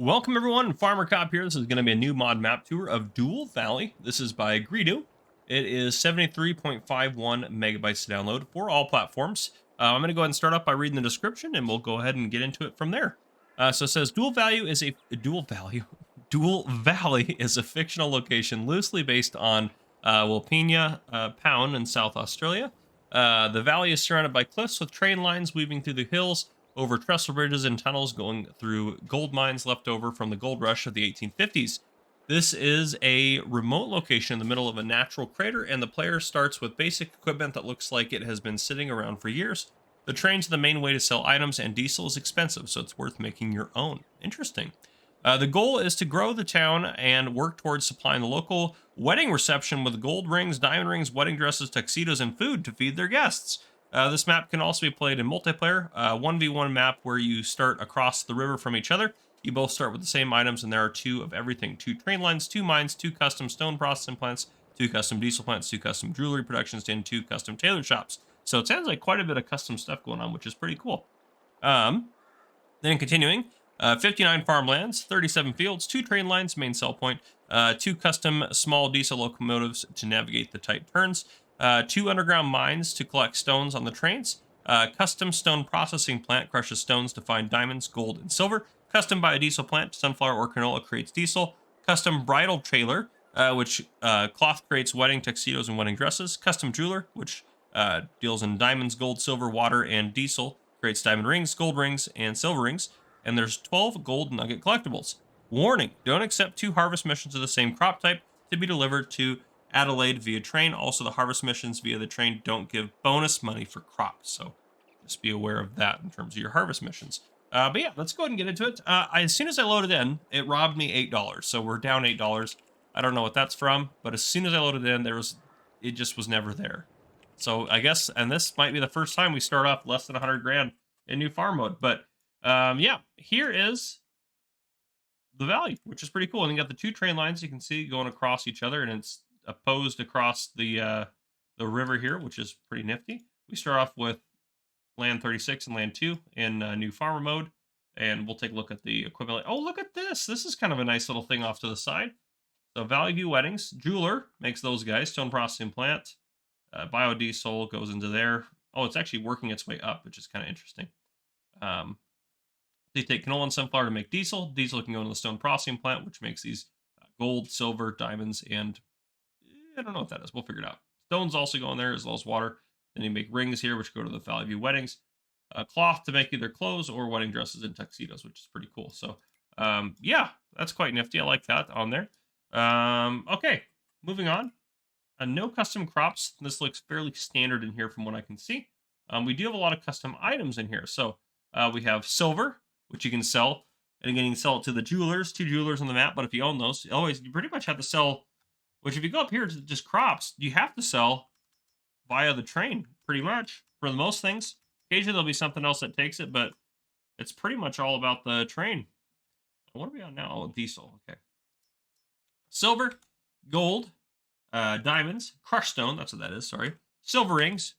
Welcome everyone, Farmer Cop here. This is going to be a new mod map tour of Dual Valley. This is by Greedo. It is 73.51 megabytes to download for all platforms. I'm going to go ahead and start off by reading the description, and we'll go ahead and get into it from there. So it says Dual Valley Dual Valley is a fictional location loosely based on Wilpena Pound in South Australia. The valley is surrounded by cliffs with train lines weaving through the hills, over trestle bridges and tunnels going through gold mines left over from the gold rush of the 1850s. This is a remote location in the middle of a natural crater, and the player starts with basic equipment that looks like it has been sitting around for years. The train's the main way to sell items, and diesel is expensive, so it's worth making your own. Interesting. The goal is to grow the town and work towards supplying the local wedding reception with gold rings, diamond rings, wedding dresses, tuxedos, and food to feed their guests. This map can also be played in multiplayer, 1v1 map where you start across the river from each other. You both start with the same items, and there are 2 of everything: 2 train lines, 2 mines, 2 custom stone processing plants, 2 custom diesel plants, 2 custom jewelry productions, and 2 custom tailor shops. So it sounds like quite a bit of custom stuff going on, which is pretty cool. Then continuing, 59 farmlands, 37 fields, 2 train lines, main sell point, 2 custom small diesel locomotives to navigate the tight turns, 2 underground mines to collect stones on the trains, custom stone processing plant crushes stones to find diamonds, gold, and silver, custom biodiesel plant, sunflower or canola creates diesel, custom bridal trailer, which cloth creates wedding tuxedos and wedding dresses, custom jeweler, which deals in diamonds, gold, silver, water, and diesel, creates diamond rings, gold rings, and silver rings, and there's 12 gold nugget collectibles. Warning, don't accept 2 harvest missions of the same crop type to be delivered to Adelaide via train. Also, the harvest missions via the train don't give bonus money for crops, so just be aware of that in terms of your harvest missions. But yeah, let's go ahead and get into it. As soon as I loaded in, it robbed me $8, so we're down $8. I don't know what that's from, but as soon as I loaded in, it just was never there. So I guess, and this might be the first time we start off less than 100 grand in new farm mode. But yeah, here is the valley, which is pretty cool. And you got the 2 train lines you can see going across each other, and it's opposed across the river here, which is pretty nifty. We start off with land 36 and land 2 in new farmer mode, and we'll take a look at the equipment. Oh, look at this. This is kind of a nice little thing off to the side. So Valley View Weddings, jeweler makes those guys, stone processing plant, biodiesel goes into there. Oh, it's actually working its way up, which is kind of interesting. They take canola and sunflower to make diesel. Diesel can go into the stone processing plant, which makes these gold, silver, diamonds, and I don't know what that is. We'll figure it out. Stones also go in there, as well as water. Then you make rings here, which go to the Valley View Weddings. Cloth to make either clothes or wedding dresses and tuxedos, which is pretty cool. So, yeah, that's quite nifty. I like that on there. Okay, moving on. No custom crops. This looks fairly standard in here from what I can see. We do have a lot of custom items in here. So, we have silver, which you can sell. And again, you can sell it to the jewelers, 2 jewelers on the map. But if you own those, you pretty much have to sell. Which, if you go up here to just crops, you have to sell via the train, pretty much, for the most things. Occasionally, there'll be something else that takes it, but it's pretty much all about the train. What are we on now? Oh, diesel. Okay. Silver, gold, diamonds, crushed stone. That's what that is. Sorry. Silver rings,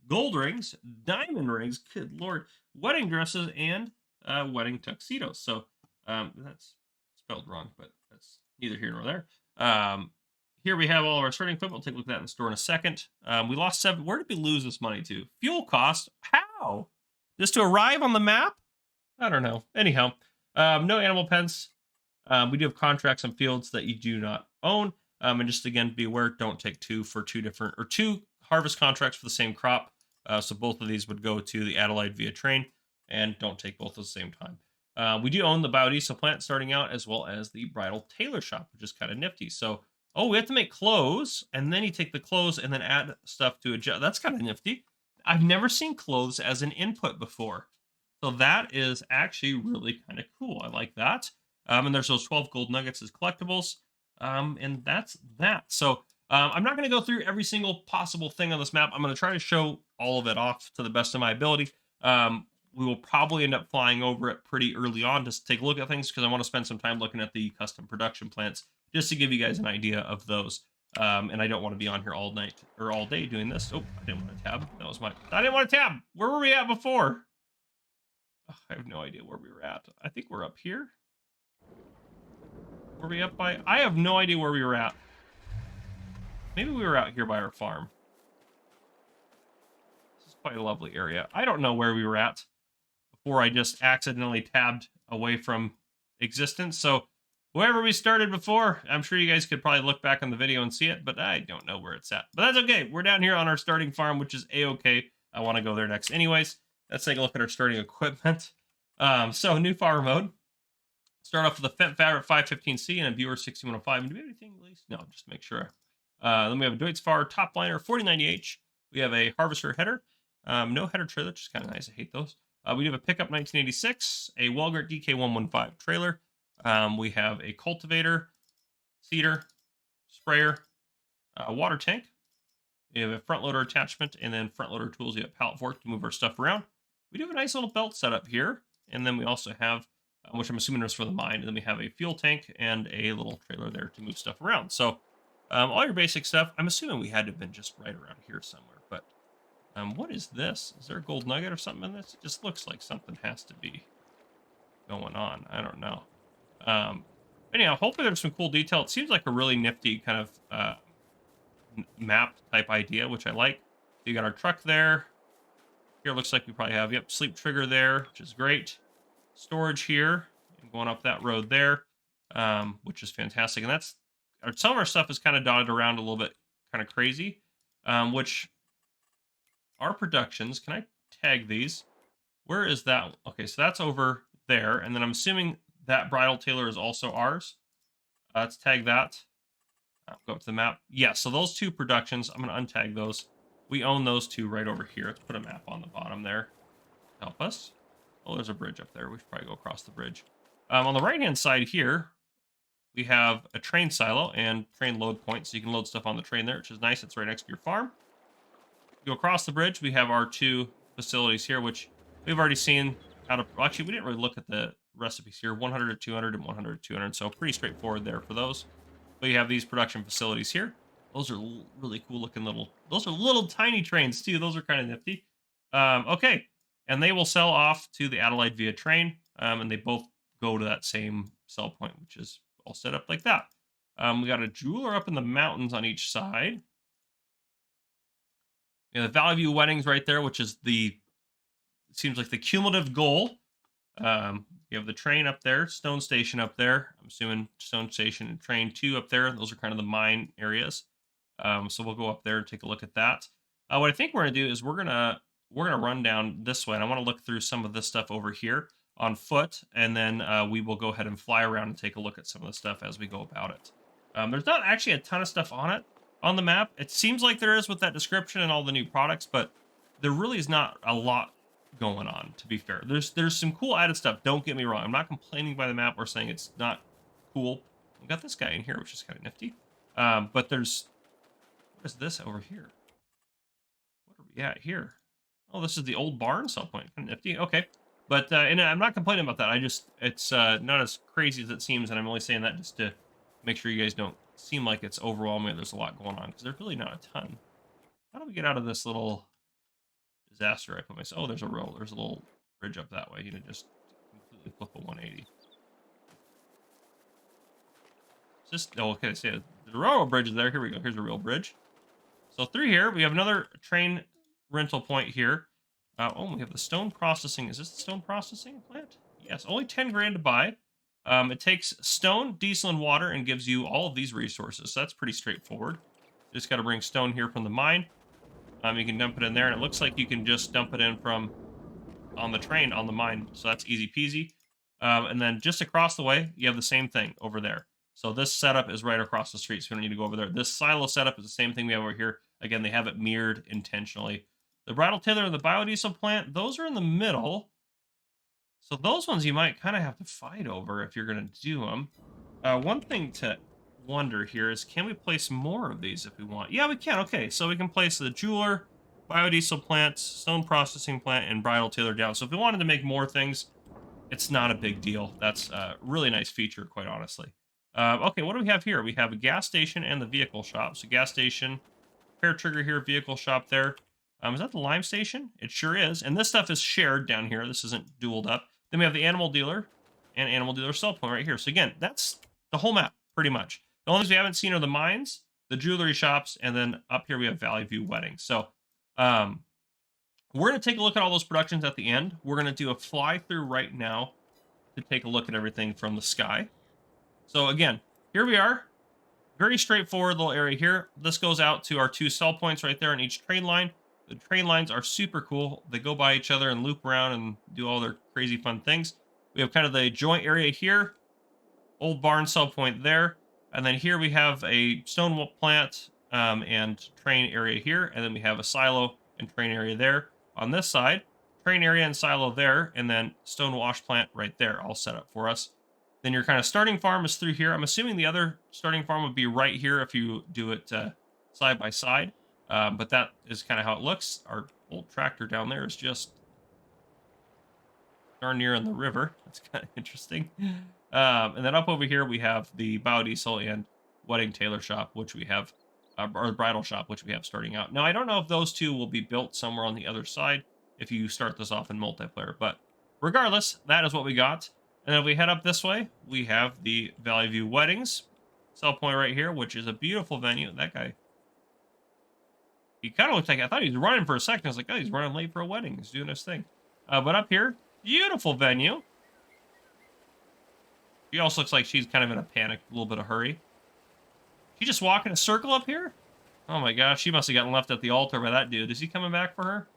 gold rings, diamond rings. Good Lord. Wedding dresses and wedding tuxedos. So that's spelled wrong, but that's neither here nor there. Here we have all of our starting equipment. We'll take a look at that in the store in a second. We lost 7. Where did we lose this money to? Fuel cost. How? Just to arrive on the map? I don't know. Anyhow, no animal pens. We do have contracts on fields that you do not own. And just again, be aware, don't take 2 for 2 harvest contracts for the same crop. So both of these would go to the Adelaide via train, and don't take both at the same time. We do own the biodiesel plant starting out, as well as the bridal tailor shop, which is kind of nifty. So, oh, we have to make clothes, and then you take the clothes and then add stuff to adjust. That's kind of nifty. I've never seen clothes as an input before. So that is actually really kind of cool. I like that. And there's those 12 gold nuggets as collectibles. And that's that. So I'm not going to go through every single possible thing on this map. I'm going to try to show all of it off to the best of my ability. We will probably end up flying over it pretty early on to take a look at things, because I want to spend some time looking at the custom production plants just to give you guys an idea of those. And I don't want to be on here all night or all day doing this. Oh, I didn't want to tab. I didn't want to tab. Where were we at before? Oh, I have no idea where we were at. I think we're up here. Were we up by? I have no idea where we were at. Maybe we were out here by our farm. This is quite a lovely area. I don't know where we were at before I just accidentally tabbed away from existence. So wherever we started before, I'm sure you guys could probably look back on the video and see it, but I don't know where it's at. But that's okay. We're down here on our starting farm, which is A-okay. I want to go there next. Anyways, let's take a look at our starting equipment. So new farm mode. Start off with a Fendt Fabric 515C and a Viewer 6105. And do we have anything at least? No, just to make sure. Then we have a Deutz-Fahr top liner 4090H. We have a Harvester header. No header trailer, which is kind of nice. I hate those. We have a pickup 1986, a Walgert DK115 trailer. We have a cultivator, seeder, sprayer, a water tank. We have a front loader attachment, and then front loader tools. We have a pallet fork to move our stuff around. We do have a nice little belt setup here, and then we also have, which I'm assuming is for the mine, and then we have a fuel tank and a little trailer there to move stuff around. So all your basic stuff. I'm assuming we had to have been just right around here somewhere, but what is this? Is there a gold nugget or something in this? It just looks like something has to be going on. I don't know. Anyhow, hopefully there's some cool detail. It seems like a really nifty kind of map type idea, which I like. So you got our truck there. Here looks like we probably have, yep, sleep trigger there, which is great. Storage here, and going up that road there, which is fantastic. And that's, some of our stuff is kind of dotted around a little bit kind of crazy, which our productions, can I tag these? Where is that? Okay, so that's over there. And then I'm assuming that bridle tailor is also ours. Let's tag that. Go up to the map. Yeah, so those two productions, I'm going to untag those. We own those two right over here. Let's put a map on the bottom there. Help us. Oh, there's a bridge up there. We should probably go across the bridge. On the right-hand side here, we have a train silo and train load point, so you can load stuff on the train there, which is nice. It's right next to your farm. Go across the bridge, we have our two facilities here, which we've already seen how to... Actually, we didn't really look at the recipes here. 100 to 200 and 100 to 200, so pretty straightforward there for those. But you have these production facilities here. Those are really cool looking little... Those are little tiny trains, too. Those are kind of nifty. Okay, and they will sell off to the Adelaide via train, and they both go to that same sell point, which is all set up like that. We got a jeweler up in the mountains on each side. You know, the Valley View Weddings right there, which is the, it seems like the cumulative goal. You have the train up there, Stone Station up there. I'm assuming Stone Station and Train 2 up there. Those are kind of the mine areas. So we'll go up there and take a look at that. What I think we're going to do is we're gonna run down this way, and I want to look through some of this stuff over here on foot, and then we will go ahead and fly around and take a look at some of the stuff as we go about it. There's not actually a ton of stuff on it. On the map, it seems like there is with that description and all the new products, but there really is not a lot going on, to be fair. There's some cool added stuff, don't get me wrong. I'm not complaining by the map or saying it's not cool. We got this guy in here, which is kind of nifty. But there's, what is this over here? What are we at here? Oh, this is the old barn sell point. Kind of nifty. Okay. But, and I'm not complaining about that. It's not as crazy as it seems, and I'm only saying that just to make sure you guys don't seem like it's overwhelming. There's a lot going on, because there's really not a ton. How do we get out of this little disaster I put myself? Oh, there's a little bridge up that way. You know, just completely flip a 180. It's just, oh, okay, see, the railroad bridge is there. Here we go. Here's a real bridge. So through here, we have another train rental point here. Oh, we have the stone processing. Is this the stone processing plant? Yes, only 10 grand to buy. It takes stone, diesel, and water and gives you all of these resources. So that's pretty straightforward. Just got to bring stone here from the mine. You can dump it in there, and it looks like you can just dump it in from on the train on the mine. So that's easy peasy. And then just across the way, you have the same thing over there. So this setup is right across the street, so we don't need to go over there. This silo setup is the same thing we have over here. Again, they have it mirrored intentionally. The bridle tailor and the biodiesel plant, those are in the middle. So those ones you might kind of have to fight over if you're going to do them. One thing to wonder here is, can we place more of these if we want? Yeah, we can. Okay, so we can place the jeweler, biodiesel plant, stone processing plant, and bridle tailor down. So if we wanted to make more things, it's not a big deal. That's a really nice feature, quite honestly. Okay, what do we have here? We have a gas station and the vehicle shop. So gas station, hair trigger here, vehicle shop there. Is that the lime station? It sure is. And this stuff is shared down here. This isn't dualed up. Then we have the animal dealer and animal dealer sell point right here. So again, that's the whole map, pretty much. The only things we haven't seen are the mines, the jewelry shops, and then up here we have Valley View Weddings. So we're going to take a look at all those productions at the end. We're going to do a fly through right now to take a look at everything from the sky. So again, here we are. Very straightforward little area here. This goes out to our 2 sell points right there on each train line. The train lines are super cool. They go by each other and loop around and do all their crazy fun things. We have kind of the joint area here. Old barn sell point there. And then here we have a stone plant and train area here. And then we have a silo and train area there. On this side, train area and silo there. And then stone wash plant right there, all set up for us. Then your kind of starting farm is through here. I'm assuming the other starting farm would be right here if you do it side by side. But that is kind of how it looks. Our old tractor down there is just darn near in the river. That's kind of interesting. And then up over here, we have the biodiesel and wedding tailor shop, which we have, or bridal shop, which we have starting out. Now, I don't know if those two will be built somewhere on the other side if you start this off in multiplayer, but regardless, that is what we got. And then if we head up this way, we have the Valley View Weddings sell point right here, which is a beautiful venue. That guy, he kind of looks like, I thought he was running for a second. I was like, oh, he's running late for a wedding. He's doing his thing. But up here, beautiful venue. She also looks like she's kind of in a panic, a little bit of hurry. She just walking a circle up here? Oh my gosh, she must have gotten left at the altar by that dude. Is he coming back for her?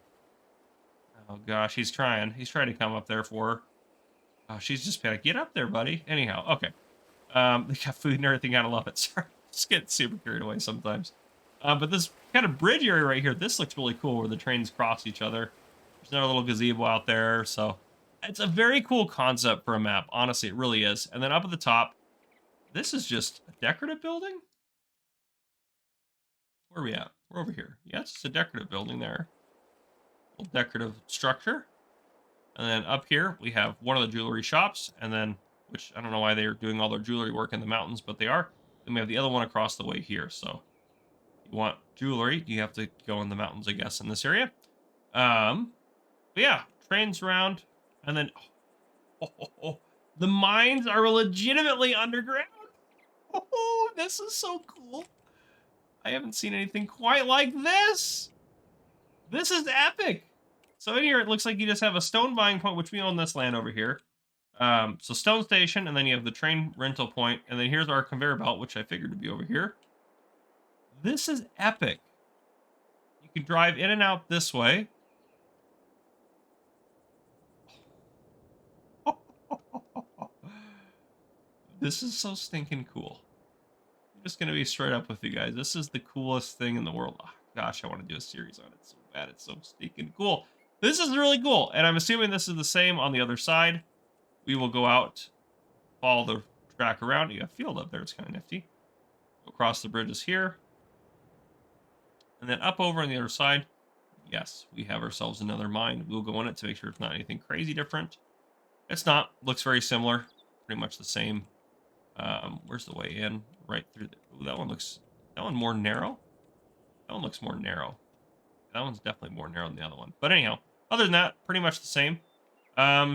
Oh gosh, he's trying. He's trying to come up there for her. Oh, she's just panicked. Get up there, buddy. Anyhow, okay. They got food and everything. Gotta love it. Sorry, just get super carried away sometimes. But this kind of bridge area right here, this looks really cool where the trains cross each other. There's another little gazebo out there, so it's a very cool concept for a map. Honestly, it really is. And then up at the top, this is just a decorative building? Where are we at? We're over here. Yeah, it's just a decorative building there. A little decorative structure. And then up here, we have one of the jewelry shops, and then, which I don't know why they're doing all their jewelry work in the mountains, but they are. Then we have the other one across the way here. So if you want jewelry, you have to go in the mountains, I guess, in this area. But yeah, trains around, and then the mines are legitimately underground. Oh, this is so cool. I haven't seen anything quite like this. This is epic. So in here, it looks like you just have a stone buying point, which we own this land over here. So stone station, and then you have the train rental point, and then here's our conveyor belt, which I figured would be over here. This is epic. You can drive in and out this way. This is so stinking cool. I'm just going to be straight up with you guys. This is the coolest thing in the world. Oh, gosh, I want to do a series on it so bad. It's so stinking cool. This is really cool, and I'm assuming this is the same on the other side. We will go out, follow the track around. You have field up there. It's kind of nifty. Go across the bridges here. And then up over on the other side, yes, we have ourselves another mine. We'll go in it to make sure it's not anything crazy different. It's not. Looks very similar. Pretty much the same. Where's the way in? Right through the... Ooh, that one more narrow? That one looks more narrow. That one's definitely more narrow than the other one. But anyhow, other than that, pretty much the same.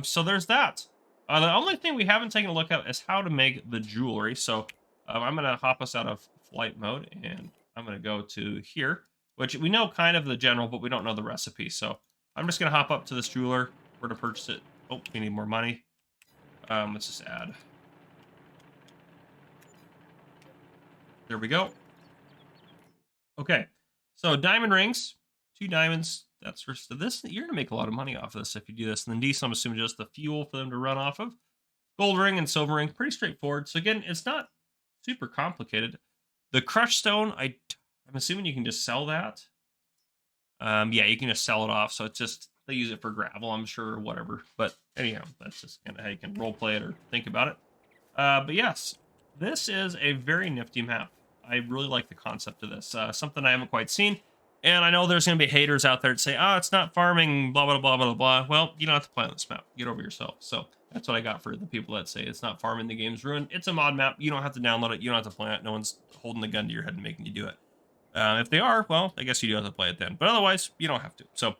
So there's that. The only thing we haven't taken a look at is how to make the jewelry. So I'm going to hop us out of flight mode, and I'm going to go to here, which we know kind of the general, but we don't know the recipe. So I'm just going to hop up to this jeweler. Where to purchase it. Oh, we need more money. Let's just add. There we go. Okay, so diamond rings, 2 diamonds. That's for this. You're gonna make a lot of money off of this if you do this. And then diesel, I'm assuming just the fuel for them to run off of. Gold ring and silver ring, pretty straightforward. So again, it's not super complicated. The crushed stone, I'm assuming you can just sell that. Yeah, you can just sell it off. So it's just they use it for gravel, I'm sure, or whatever. But anyhow, that's just kind of how you can role play it or think about it. But yes, this is a very nifty map. I really like the concept of this. Something I haven't quite seen. And I know there's going to be haters out there that say, oh, it's not farming, blah, blah, blah, blah, blah. Well, you don't have to play on this map. Get over yourself. So that's what I got for the people that say it's not farming, the game's ruined. It's a mod map. You don't have to download it. You don't have to play it. No one's holding the gun to your head and making you do it. If they are, well, I guess you do have to play it then. But otherwise, you don't have to. So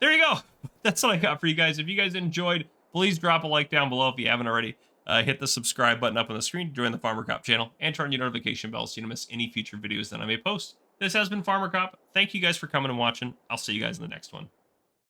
there you go. That's what I got for you guys. If you guys enjoyed, please drop a like down below if you haven't already. hit the subscribe button up on the screen to join the Farmer Cop channel, and turn your notification bell so you don't miss any future videos that I may post. This has been Farmer Cop. Thank you guys for coming and watching. I'll see you guys in the next one.